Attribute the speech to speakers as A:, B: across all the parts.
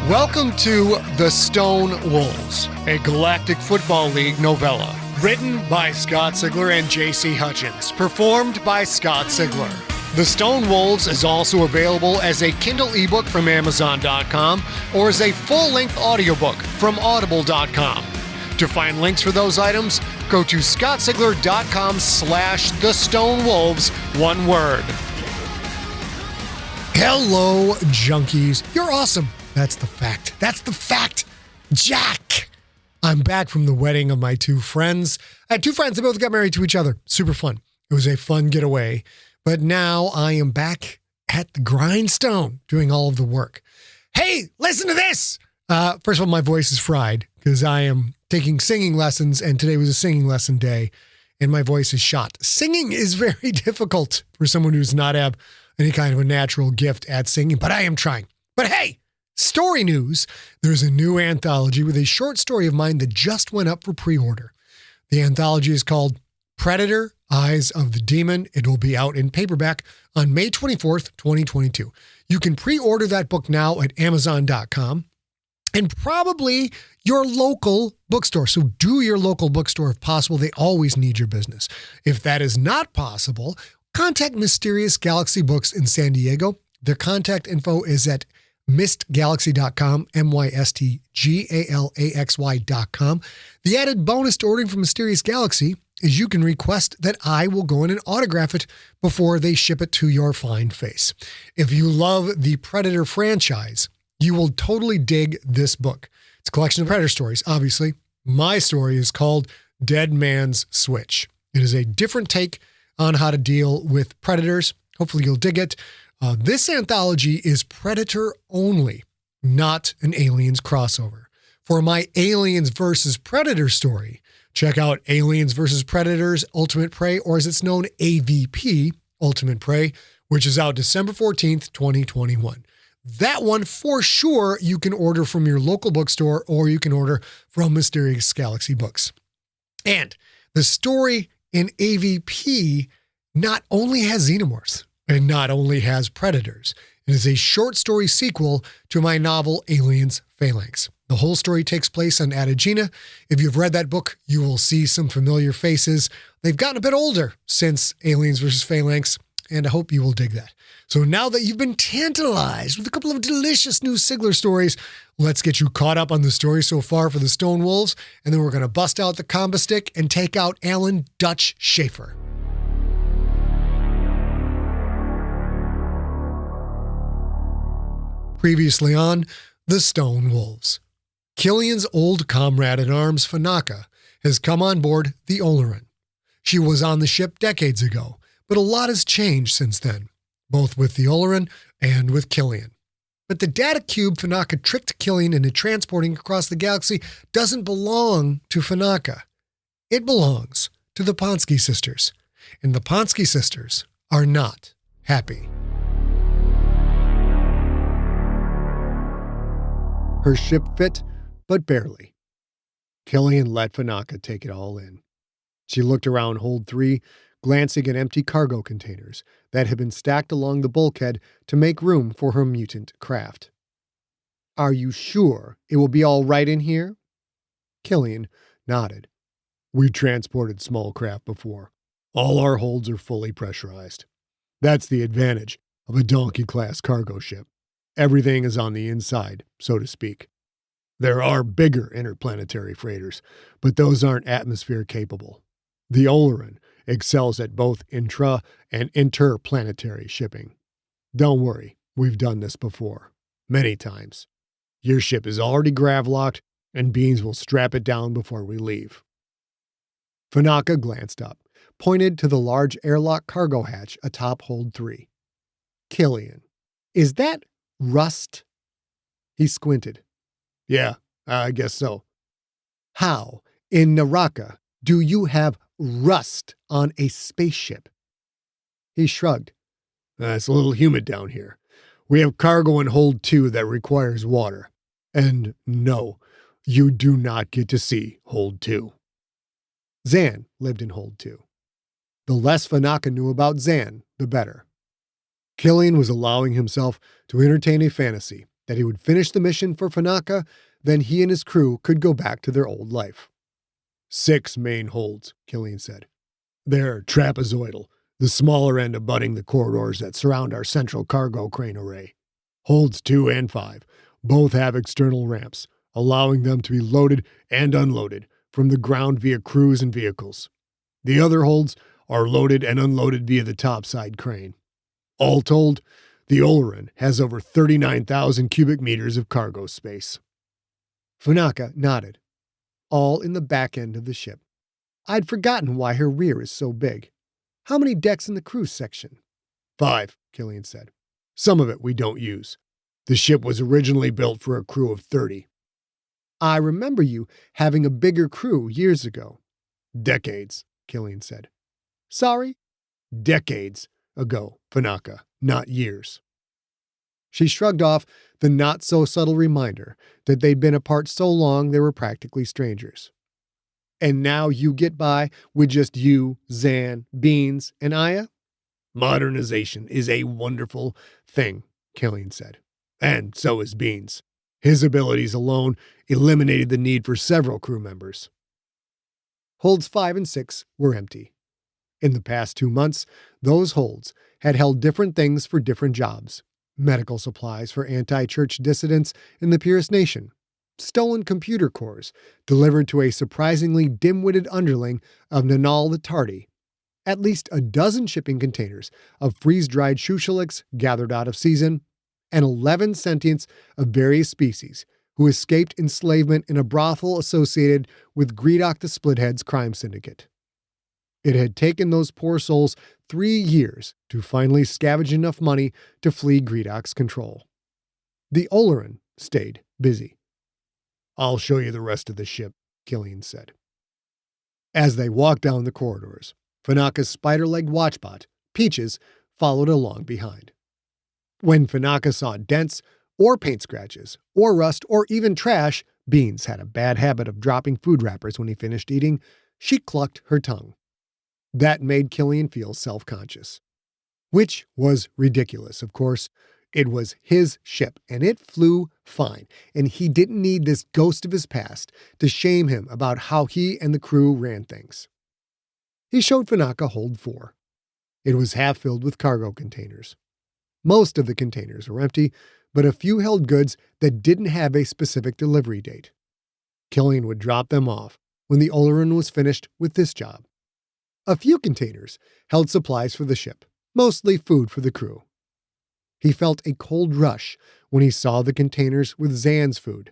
A: Welcome to The Stone Wolves, a Galactic Football League novella. Written by Scott Sigler and J.C. Hutchins. Performed by Scott Sigler. The Stone Wolves is also available as a Kindle ebook from Amazon.com or as a full-length audiobook from Audible.com. To find links for those items, go to scottsigler.com/thestonewolves, one word. Hello, junkies. You're awesome. That's the fact. That's the fact. Jack. I'm back from the wedding of my two friends. I had two friends that both got married to each other. Super fun. It was a fun getaway. But now I am back at the grindstone doing all of the work. Hey, listen to this. First of all, my voice is fried because I am taking singing lessons, and today was a singing lesson day, and my voice is shot. Singing is very difficult for someone who does not have any kind of a natural gift at singing, but I am trying. But hey, story news. There's a new anthology with a short story of mine that just went up for pre-order. The anthology is called Predator, Eyes of the Demon. It will be out in paperback on May 24th, 2022. You can pre-order that book now at Amazon.com and probably your local bookstore. So do your local bookstore if possible. They always need your business. If that is not possible, contact Mysterious Galaxy Books in San Diego. Their contact info is at mystgalaxy.com, mystgalaxy.com. The added bonus to ordering from Mysterious Galaxy is you can request that I will go in and autograph it before they ship it to your fine face. If you love the Predator franchise, you will totally dig this book. It's a collection of Predator stories, obviously. My story is called Dead Man's Switch. It is a different take on how to deal with predators. Hopefully you'll dig it. This anthology is Predator only, not an Aliens crossover. For my Aliens versus Predator story, check out Aliens versus Predators Ultimate Prey, or as it's known, AVP Ultimate Prey, which is out December 14th, 2021. That one, for sure, you can order from your local bookstore or you can order from Mysterious Galaxy Books. And the story in AVP not only has xenomorphs, and not only has predators. It is a short story sequel to my novel Aliens Phalanx. The whole story takes place on Adagena. If you've read that book, you will see some familiar faces. They've gotten a bit older since Aliens vs. Phalanx, and I hope you will dig that. So now that you've been tantalized with a couple of delicious new Sigler stories, let's get you caught up on the story so far for the Stone Wolves, and then we're going to bust out the combo stick and take out Alan Dutch Schaefer. Previously on The Stone Wolves. Cillian's old comrade in arms, Fanaka, has come on board the Olorun. She was on the ship decades ago, but a lot has changed since then, both with the Olorun and with Cillian. But the datacube Fanaka tricked Cillian into transporting across the galaxy doesn't belong to Fanaka. It belongs to the Pontski Sisters, and the Pontski Sisters are not happy. Her ship fit, but barely. Cillian let Fanaka take it all in. She looked around Hold 3, glancing at empty cargo containers that had been stacked along the bulkhead to make room for her mutant craft. "Are you sure it will be all right in here?" Cillian nodded. "We've transported small craft before. All our holds are fully pressurized. That's the advantage of a donkey-class cargo ship. Everything is on the inside, so to speak. There are bigger interplanetary freighters, but those aren't atmosphere capable. The Olorun excels at both intra- and interplanetary shipping. Don't worry, we've done this before. Many times. Your ship is already grav-locked, and beams will strap it down before we leave." Fanaka glanced up, pointed to the large airlock cargo hatch atop Hold 3. "Cillian, is that rust?" He squinted. "Yeah, I guess so." "How in Naraka do you have rust on a spaceship?" He shrugged. "It's a little humid down here. We have cargo in Hold 2 that requires water. And no, you do not get to see Hold 2. Zan lived in Hold 2. The less Fanaka knew about Zan, the better. Cillian was allowing himself to entertain a fantasy that he would finish the mission for Fanaka, then he and his crew could go back to their old life. 6 main holds, Cillian said. They're trapezoidal, the smaller end abutting the corridors that surround our central cargo crane array. Holds 2 and 5 both have external ramps, allowing them to be loaded and unloaded from the ground via crews and vehicles. The other holds are loaded and unloaded via the topside crane. All told, the Olorun has over 39,000 cubic meters of cargo space. Fanaka nodded. All in the back end of the ship. I'd forgotten why her rear is so big. How many decks in the cruise section? 5, Cillian said. Some of it we don't use. The ship was originally built for a crew of 30. I remember you having a bigger crew years ago. Decades, Cillian said. Sorry? Decades ago, Fanaka, not years. She shrugged off the not-so-subtle reminder that they'd been apart so long they were practically strangers. And now you get by with just you, Zan, Beans, and Aya? Modernization is a wonderful thing, Cillian said. And so is Beans. His abilities alone eliminated the need for several crew members. Holds 5 and 6 were empty. In the past 2 months, those holds had held different things for different jobs. Medical supplies for anti-church dissidents in the Purist Nation. Stolen computer cores delivered to a surprisingly dim-witted underling of Nanal the Tardy. At least a dozen shipping containers of freeze-dried shushalix gathered out of season, and 11 sentients of various species who escaped enslavement in a brothel associated with Greedock the Splithead's crime syndicate. It had taken those poor souls 3 years to finally scavenge enough money to flee Greedock's control. The Olerin stayed busy. I'll show you the rest of the ship, Cillian said. As they walked down the corridors, Fanaka's spider-legged watchbot, Peaches, followed along behind. When Fanaka saw dents, or paint scratches, or rust, or even trash, Beans had a bad habit of dropping food wrappers when he finished eating, she clucked her tongue. That made Cillian feel self-conscious. Which was ridiculous, of course. It was his ship, and it flew fine, and he didn't need this ghost of his past to shame him about how he and the crew ran things. He showed Fanaka hold 4. It was half filled with cargo containers. Most of the containers were empty, but a few held goods that didn't have a specific delivery date. Cillian would drop them off when the Olorun was finished with this job. A few containers held supplies for the ship, mostly food for the crew. He felt a cold rush when he saw the containers with Zan's food.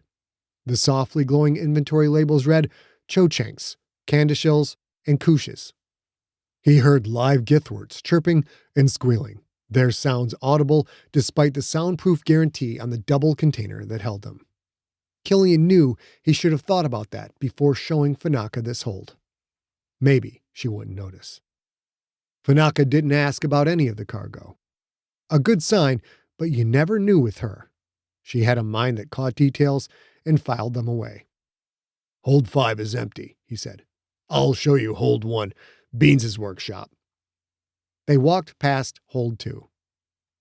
A: The softly glowing inventory labels read Cho-Chanks, Candishills, and Kushes. He heard live Githworts chirping and squealing, their sounds audible despite the soundproof guarantee on the double container that held them. Cillian knew he should have thought about that before showing Fanaka this hold. Maybe she wouldn't notice. Fanaka didn't ask about any of the cargo. A good sign, but you never knew with her. She had a mind that caught details and filed them away. Hold 5 is empty, he said. I'll show you hold 1, Beans's workshop. They walked past hold 2.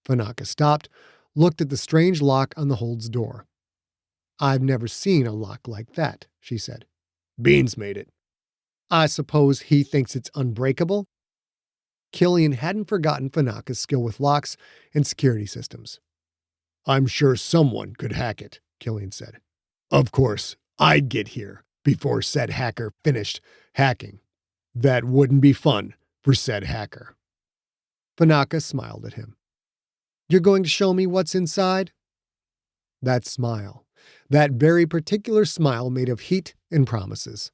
A: Fanaka stopped, looked at the strange lock on the hold's door. I've never seen a lock like that, she said. Beans made it. I suppose he thinks it's unbreakable? Cillian hadn't forgotten Fanaka's skill with locks and security systems. I'm sure someone could hack it, Cillian said. Of course, I'd get here before said hacker finished hacking. That wouldn't be fun for said hacker. Fanaka smiled at him. You're going to show me what's inside? That smile, that very particular smile made of heat and promises.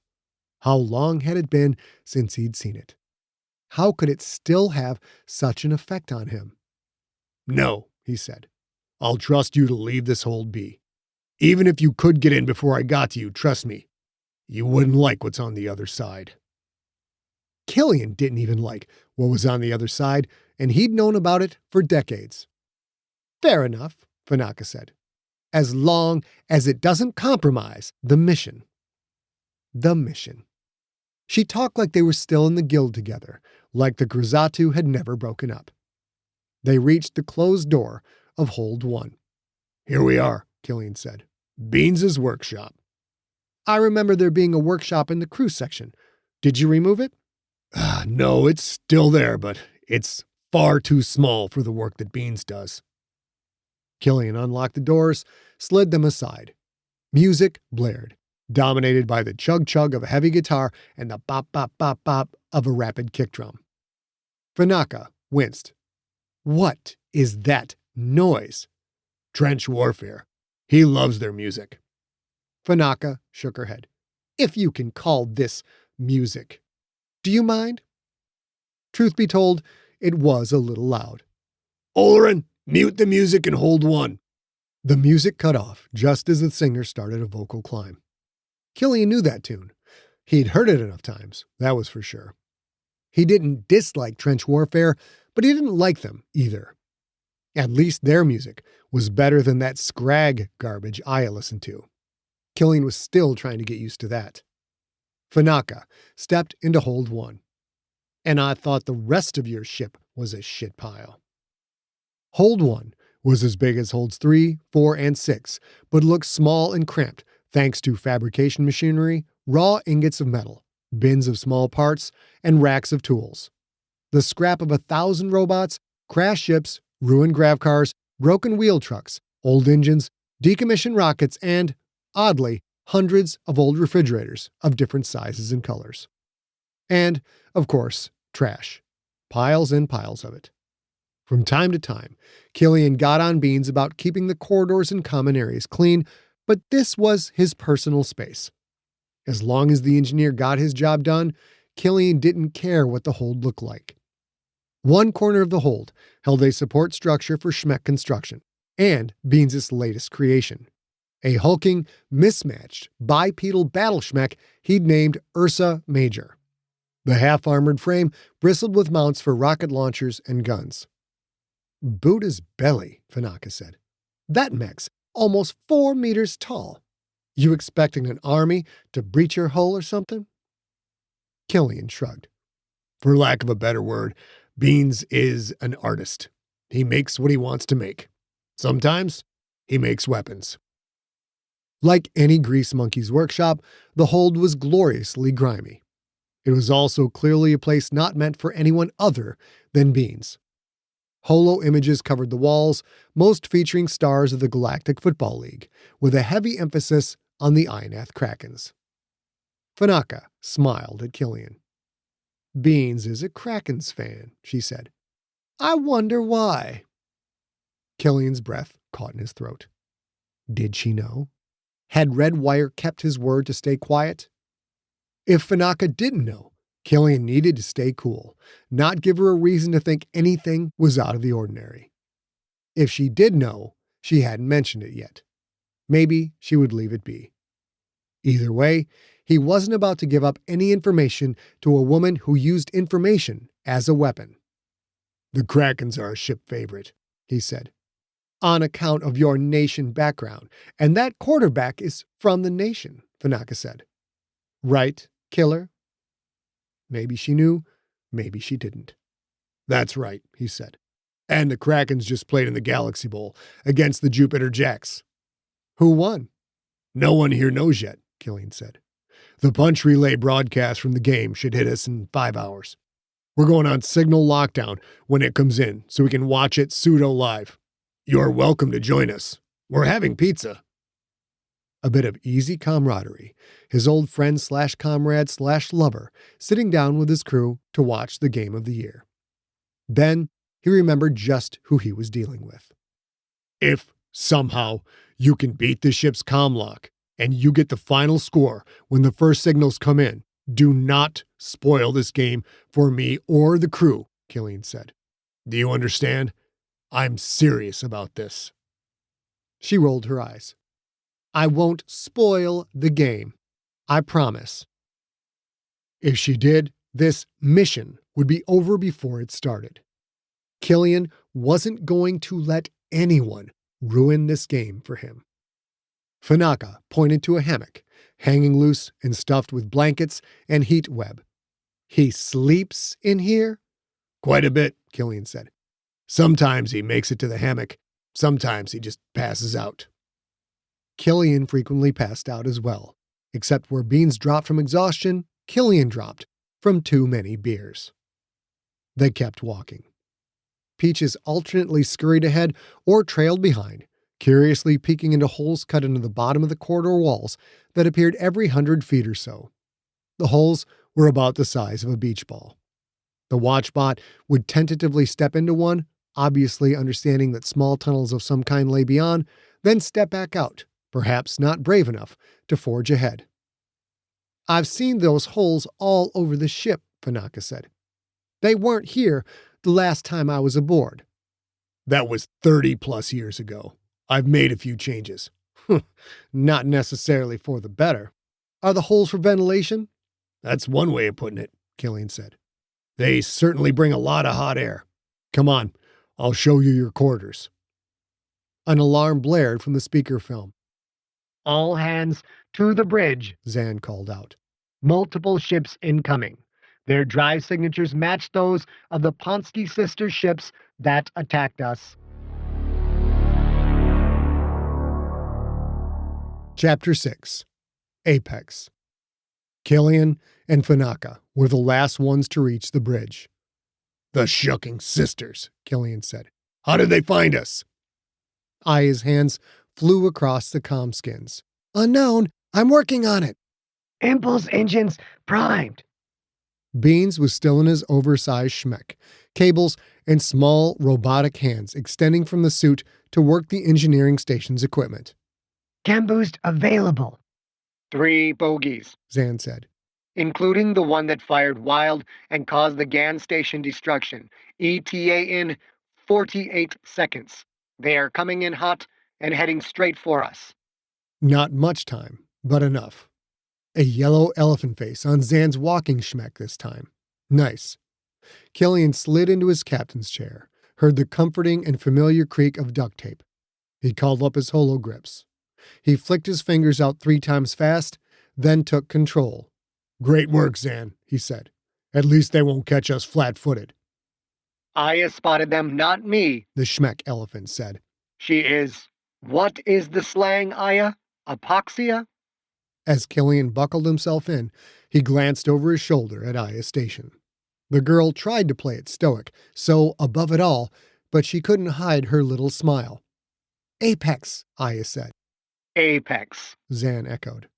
A: How long had it been since he'd seen it? How could it still have such an effect on him? No, he said. I'll trust you to leave this hold be. Even if you could get in before I got to you, trust me, you wouldn't like what's on the other side. Cillian didn't even like what was on the other side, and he'd known about it for decades. Fair enough, Fanaka said, as long as it doesn't compromise the mission. The mission. She talked like they were still in the guild together, like the Grisatu had never broken up. They reached the closed door of hold 1. Here we are, Cillian said. Beans's workshop. I remember there being a workshop in the crew section. Did you remove it? No, it's still there, but it's far too small for the work that Beans does. Cillian unlocked the doors, slid them aside. Music blared, dominated by the chug-chug of a heavy guitar and the bop-bop-bop-bop of a rapid kick drum. Fanaka winced. What is that noise? Trench warfare. He loves their music. Fanaka shook her head. If you can call this music. Do you mind? Truth be told, it was a little loud. Olerin, mute the music and hold one. The music cut off just as the singer started a vocal climb. Cillian knew that tune. He'd heard it enough times, that was for sure. He didn't dislike trench warfare, but he didn't like them either. At least their music was better than that scrag garbage I listened to. Cillian was still trying to get used to that. Fanaka stepped into hold one. And I thought the rest of your ship was a shit pile. Hold 1 was as big as holds 3, 4, and 6, but looked small and cramped thanks to fabrication machinery, raw ingots of metal, bins of small parts, and racks of tools. The scrap of 1,000 robots, crashed ships, ruined grav cars, broken wheel trucks, old engines, decommissioned rockets, and, oddly, hundreds of old refrigerators of different sizes and colors. And, of course, trash. Piles and piles of it. From time to time, Cillian got on Beans about keeping the corridors and common areas clean, but this was his personal space. As long as the engineer got his job done, Cillian didn't care what the hold looked like. One corner of the hold held a support structure for Schmeck construction, and Beans' latest creation. A hulking, mismatched, bipedal battle Schmeck he'd named Ursa Major. The half-armored frame bristled with mounts for rocket launchers and guns. Buddha's belly, Fanaka said. That mech's almost 4 meters tall. You expecting an army to breach your hull or something? Cillian shrugged. For lack of a better word, Beans is an artist. He makes what he wants to make. Sometimes he makes weapons. Like any grease monkey's workshop, the hold was gloriously grimy. It was also clearly a place not meant for anyone other than Beans. Holo images covered the walls, most featuring stars of the Galactic Football League, with a heavy emphasis on the Ionath Krakens. Fanaka smiled at Cillian. Beans is a Krakens fan, she said. I wonder why. Cillian's breath caught in his throat. Did she know? Had Redwire kept his word to stay quiet? If Fanaka didn't know, Cillian needed to stay cool, not give her a reason to think anything was out of the ordinary. If she did know, she hadn't mentioned it yet. Maybe she would leave it be. Either way, he wasn't about to give up any information to a woman who used information as a weapon. The Krakens are a ship favorite, he said. On account of your nation background, and that quarterback is from the nation, Fanaka said. Right, killer? Maybe she knew, maybe she didn't. That's right, he said. And the Krakens just played in the Galaxy Bowl against the Jupiter Jacks. Who won? No one here knows yet, Cillian said. The punch relay broadcast from the game should hit us in 5 hours. We're going on signal lockdown when it comes in, so we can watch it pseudo-live. You're welcome to join us. We're having pizza. A bit of easy camaraderie, his old friend/comrade/lover sitting down with his crew to watch the game of the year. Then he remembered just who he was dealing with. If, somehow, you can beat the ship's comm lock, and you get the final score when the first signals come in, do not spoil this game for me or the crew, Cillian said. Do you understand? I'm serious about this. She rolled her eyes. I won't spoil the game. I promise. If she did, this mission would be over before it started. Cillian wasn't going to let anyone ruin this game for him. Fanaka pointed to a hammock, hanging loose and stuffed with blankets and heat web. He sleeps in here? Quite a bit, Cillian said. Sometimes he makes it to the hammock. Sometimes he just passes out. Cillian frequently passed out as well, except where Beans dropped from exhaustion, Cillian dropped from too many beers. They kept walking. Peaches alternately scurried ahead or trailed behind, curiously peeking into holes cut into the bottom of the corridor walls that appeared every 100 feet or so. The holes were about the size of a beach ball. The watchbot would tentatively step into one, obviously understanding that small tunnels of some kind lay beyond, then step back out, perhaps not brave enough to forge ahead. "I've seen those holes all over the ship," Fanaka said. "They weren't here the last time I was aboard." "That was 30+ years ago. I've made a few changes." "Not necessarily for the better. Are the holes for ventilation?" "That's one way of putting it," Cillian said. "They certainly bring a lot of hot air. Come on, I'll show you your quarters." An alarm blared from the speakerphone. "All hands to the bridge," Zan called out. "Multiple ships incoming. Their drive signatures match those of the Pontski Sisters ships that attacked us." Chapter 6. Apex. Cillian and Fanaka were the last ones to reach the bridge. "The shucking sisters," Cillian said. "How did they find us?" Aya's hands flew across the comm skins. "Unknown. I'm working on it." "Impulse engines primed." Beans was still in his oversized schmeck, cables and small robotic hands extending from the suit to work the engineering station's equipment. "Chem boost available." 3 bogies, Zan said, "including the one that fired wild and caused the GAN station destruction. ETA in 48 seconds. They are coming in hot and heading straight for us." Not much time, but enough. A yellow elephant face on Zan's walking schmeck this time. Nice. Cillian slid into his captain's chair, heard the comforting and familiar creak of duct tape. He called up his hologrips. He flicked his fingers out 3 times fast, then took control. "Great work, Zan," he said. "At least they won't catch us flat-footed." "Aya spotted them, not me," the schmeck elephant said. "She is. What is the slang, Aya? Apoxia?" As Cillian buckled himself in, he glanced over his shoulder at Aya's station. The girl tried to play it stoic, so above it all, but she couldn't hide her little smile. "Apex," Aya said. "Apex," Zan echoed.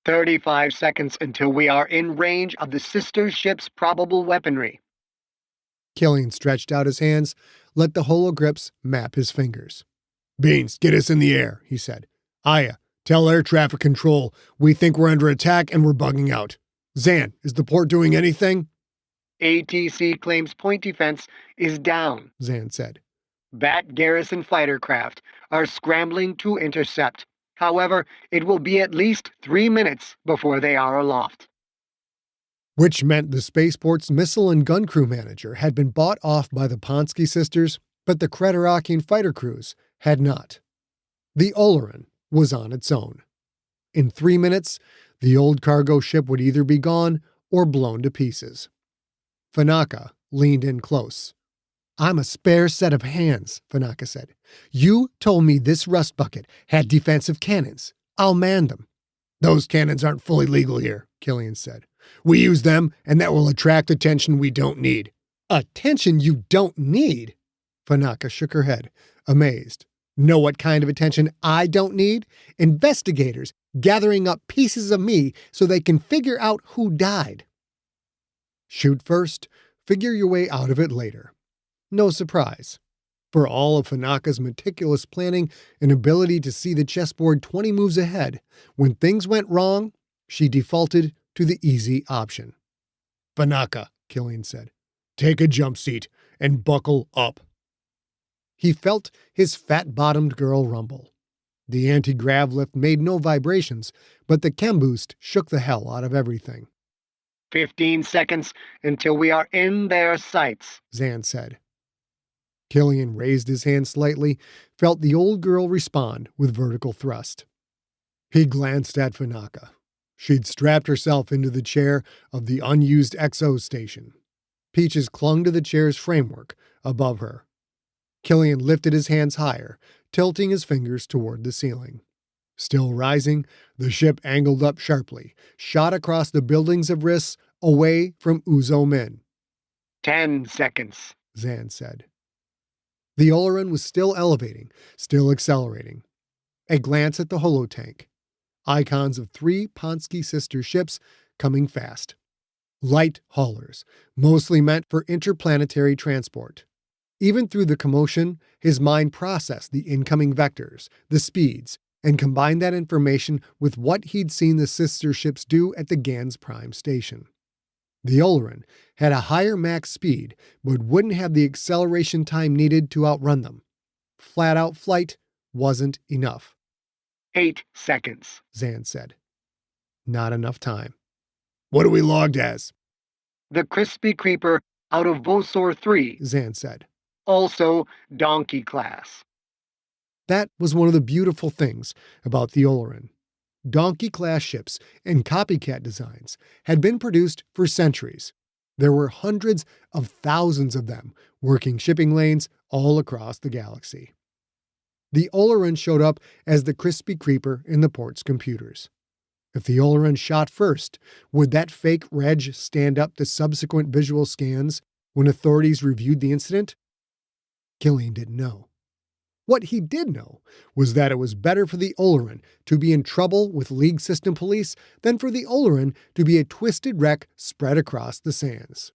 A: 35 seconds until we are in range of the sister ship's probable weaponry." Cillian stretched out his hands, let the hologrips map his fingers. "Beans, get us in the air," he said. "Aya, tell air traffic control we think we're under attack and we're bugging out. Zan, is the port doing anything?" "ATC claims point defense is down," Zan said. "Bat garrison fighter craft are scrambling to intercept. However, it will be at least 3 minutes before they are aloft." Which meant the spaceport's missile and gun crew manager had been bought off by the Pontski sisters, but the Creterakian fighter crews had not. The Olorun was on its own. In 3 minutes, the old cargo ship would either be gone or blown to pieces. Fanaka leaned in close. "I'm a spare set of hands," Fanaka said. "You told me this rust bucket had defensive cannons. I'll man them." "Those cannons aren't fully legal here," Cillian said. "We use them, and that will attract attention we don't need." "Attention you don't need?" Fanaka shook her head, amazed. "Know what kind of attention I don't need? Investigators gathering up pieces of me so they can figure out who died." Shoot first, figure your way out of it later. No surprise. For all of Fanaka's meticulous planning and ability to see the chessboard 20 moves ahead, when things went wrong, she defaulted to the easy option. "Fanaka," Cillian said, "take a jump seat and buckle up." He felt his fat-bottomed girl rumble. The anti-grav lift made no vibrations, but the chem boost shook the hell out of everything. 15 seconds until we are in their sights, Zan said. Cillian raised his hand slightly, felt the old girl respond with vertical thrust. He glanced at Fanaka. She'd strapped herself into the chair of the unused XO station. Peaches clung to the chair's framework above her. Cillian lifted his hands higher, tilting his fingers toward the ceiling. Still rising, the ship angled up sharply, shot across the buildings of Riss, away from Uzo Min.
B: 10 seconds,
A: Zan said. The Olerin was still elevating, still accelerating. A glance at the holotank. Icons of 3 Pontski Sisters ships coming fast. Light haulers, mostly meant for interplanetary transport. Even through the commotion, his mind processed the incoming vectors, the speeds, and combined that information with what he'd seen the sister ships do at the Gans Prime station. The Olerin had a higher max speed, but wouldn't have the acceleration time needed to outrun them. Flat-out flight wasn't enough.
B: 8 seconds,
A: Zan said. Not enough time. What are we logged as?
B: The Crispy Creeper out of Vosor 3,
A: Zan said.
B: also Donkey class.
A: That was one of the beautiful things about the Olerin. Donkey-class ships and copycat designs had been produced for centuries. There were hundreds of thousands of them working shipping lanes all across the galaxy. The Olerin showed up as the Crispy Creeper in the port's computers. If the Olerin shot first, would that fake reg stand up to subsequent visual scans when authorities reviewed the incident? Cillian didn't know. What he did know was that it was better for the Olerin to be in trouble with League System Police than for the Olerin to be a twisted wreck spread across the sands.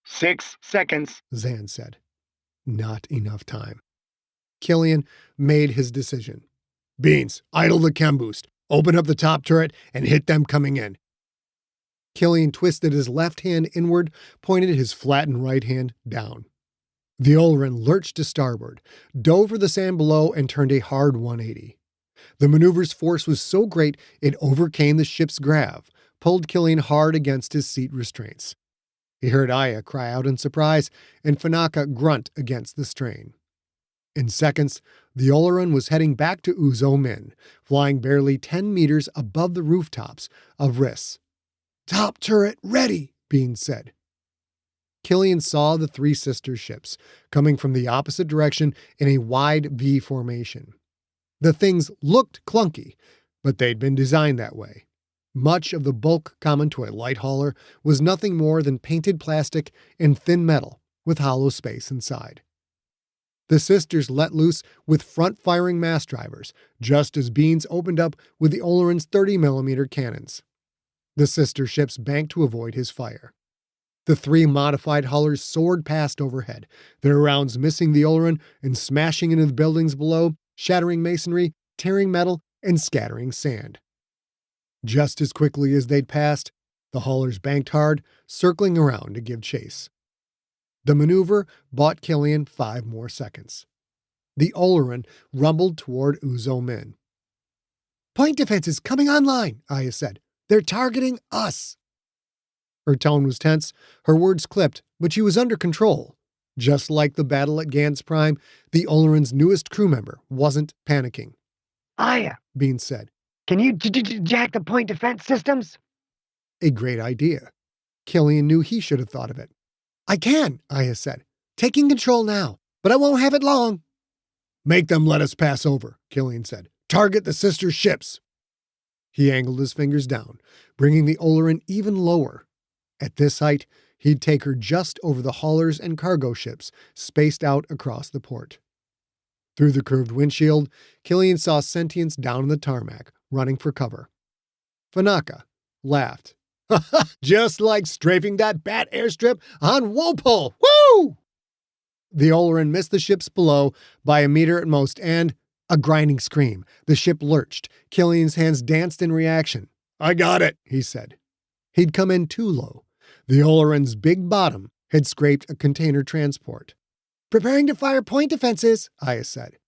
B: 6 seconds,
A: Zan said. Not enough time. Cillian made his decision. Beans, idle the chem boost, open up the top turret, and hit them coming in. Cillian twisted his left hand inward, pointed his flattened right hand down. The Olerin lurched to starboard, dove over the sand below, and turned a hard 180. The maneuver's force was so great it overcame the ship's grav, pulled Cillian hard against his seat restraints. He heard Aya cry out in surprise, and Fanaka grunt against the strain. In seconds, the Olerin was heading back to Uzo Min, flying barely 10 meters above the rooftops of Riss. Top turret ready, Bean said. Cillian saw the 3 sister ships coming from the opposite direction in a wide V formation. The things looked clunky, but they'd been designed that way. Much of the bulk common to a light hauler was nothing more than painted plastic and thin metal with hollow space inside. The sisters let loose with front-firing mass drivers, just as Beans opened up with the Olerin's 30mm cannons. The sister ships banked to avoid his fire. The 3 modified haulers soared past overhead, their rounds missing the Olerin and smashing into the buildings below, shattering masonry, tearing metal, and scattering sand. Just as quickly as they'd passed, the haulers banked hard, circling around to give chase. The maneuver bought Cillian 5 more seconds. The Olerin rumbled toward Uzo Min. Point defenses coming online, Aya said. They're targeting us. Her tone was tense, her words clipped, but she was under control. Just like the battle at Gans Prime, the Olerin's newest crew member wasn't panicking.
B: Aya,
A: Bean said.
B: Can you jack the point defense systems?
A: A great idea. Cillian knew he should have thought of it. I can, Aya said. Taking control now, but I won't have it long. Make them let us pass over, Cillian said. Target the sister ships. He angled his fingers down, bringing the Olerin even lower. At this height, he'd take her just over the haulers and cargo ships spaced out across the port. Through the curved windshield, Cillian saw sentients down on the tarmac, running for cover. Fanaka laughed. Just like strafing that bat airstrip on Walpole! Woo! The Olerin missed the ships below by a meter at most, and a grinding scream. The ship lurched. Cillian's hands danced in reaction. I got it, he said. He'd come in too low. The Olerin's big bottom had scraped a container transport. Preparing to fire point defenses, Aya said.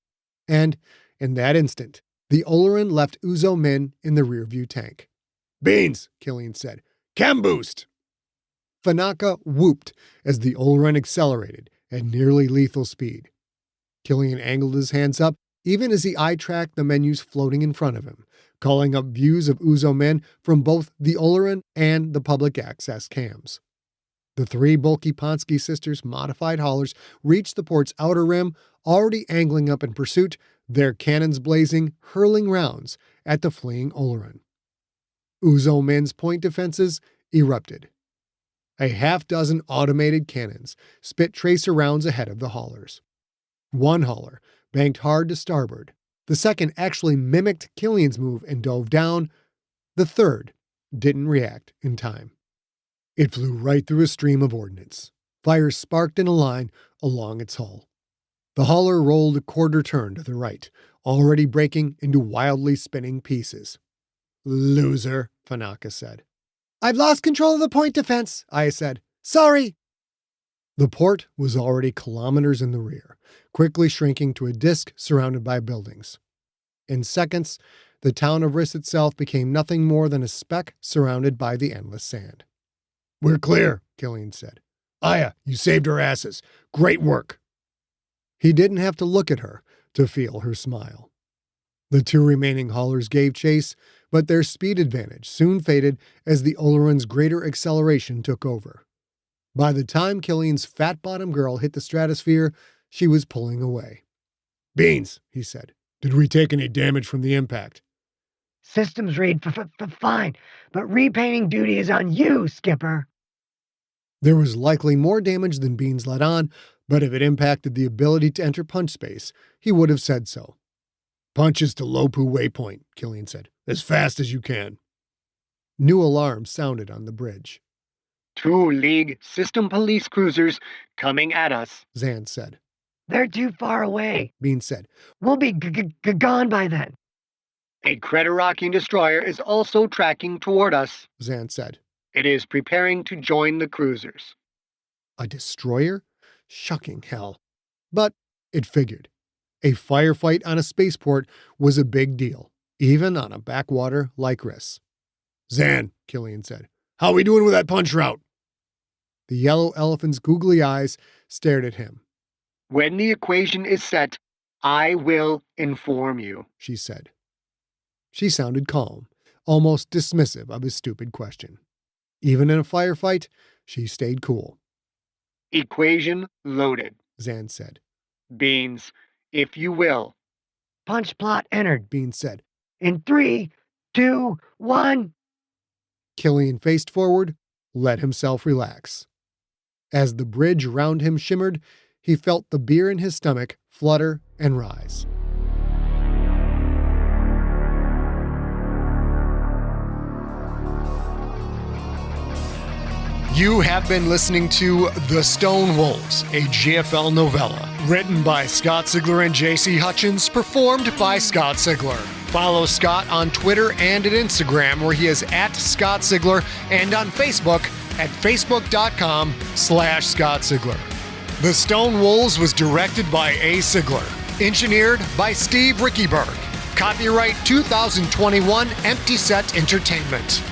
A: And, in that instant, the Olerin left Uzo Min in the rearview tank. Beans, Cillian said. Chem boost! Fanaka whooped as the Olerin accelerated at nearly lethal speed. Cillian angled his hands up even as he eye-tracked the menus floating in front of him, calling up views of Uzo Min from both the Olerin and the public access cams. The 3 bulky Pontski Sisters modified haulers reached the port's outer rim, already angling up in pursuit, their cannons blazing, hurling rounds at the fleeing Olorun. Uzo Min's point defenses erupted. A half-dozen automated cannons spit tracer rounds ahead of the haulers. One hauler banked hard to starboard. The second actually mimicked Cillian's move and dove down. The third didn't react in time. It flew right through a stream of ordnance. Fires sparked in a line along its hull. The hauler rolled a quarter turn to the right, already breaking into wildly spinning pieces. "Loser," Fanaka said. "I've lost control of the point defense," I said. "Sorry." The port was already kilometers in the rear, quickly shrinking to a disk surrounded by buildings. In seconds, the town of Riss itself became nothing more than a speck surrounded by the endless sand. "We're clear," Cillian said. "Aya, you saved our asses. Great work." He didn't have to look at her to feel her smile. The two remaining haulers gave chase, but their speed advantage soon faded as the Olorun's greater acceleration took over. By the time Cillian's fat-bottom girl hit the stratosphere, she was pulling away. "Beans," he said. "Did we take any damage from the impact?"
B: Systems read fine, but repainting duty is on you, Skipper.
A: There was likely more damage than Beans let on, but if it impacted the ability to enter punch space, he would have said so. "Punches to Lopu waypoint," Cillian said. "As fast as you can." New alarms sounded on the bridge.
B: 2 League system police cruisers coming at us,
A: Zan said.
B: "They're too far away,"
A: Beans said.
B: "We'll be gone by then." "A Creterakian destroyer is also tracking toward us,"
A: Zan said.
B: "It is preparing to join the cruisers."
A: A destroyer? Shucking hell. But it figured. A firefight on a spaceport was a big deal, even on a backwater like Riss. "Zan," Cillian said, "how we doing with that punch route?" The yellow elephant's googly eyes stared at him.
B: "When the equation is set, I will inform you,"
A: she said. She sounded calm, almost dismissive of his stupid question. Even in a firefight, she stayed cool.
B: "Equation loaded,"
A: Zan said.
B: "Beans, if you will." "Punch plot entered,"
A: Beans said.
B: "In 3, 2, 1.
A: Cillian faced forward, let himself relax. As the bridge around him shimmered, he felt the beer in his stomach flutter and rise. You have been listening to The Stone Wolves, a GFL novella, written by Scott Sigler and J.C. Hutchins, performed by Scott Sigler. Follow Scott on Twitter and at Instagram, where he is at Scott Sigler, and on Facebook at facebook.com/Scott Sigler. The Stone Wolves was directed by A. Sigler, engineered by Steve Riekeberg. Copyright 2021 Empty Set Entertainment.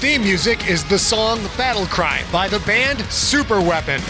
A: Theme music is the song Battle Cry by the band Super Weapon.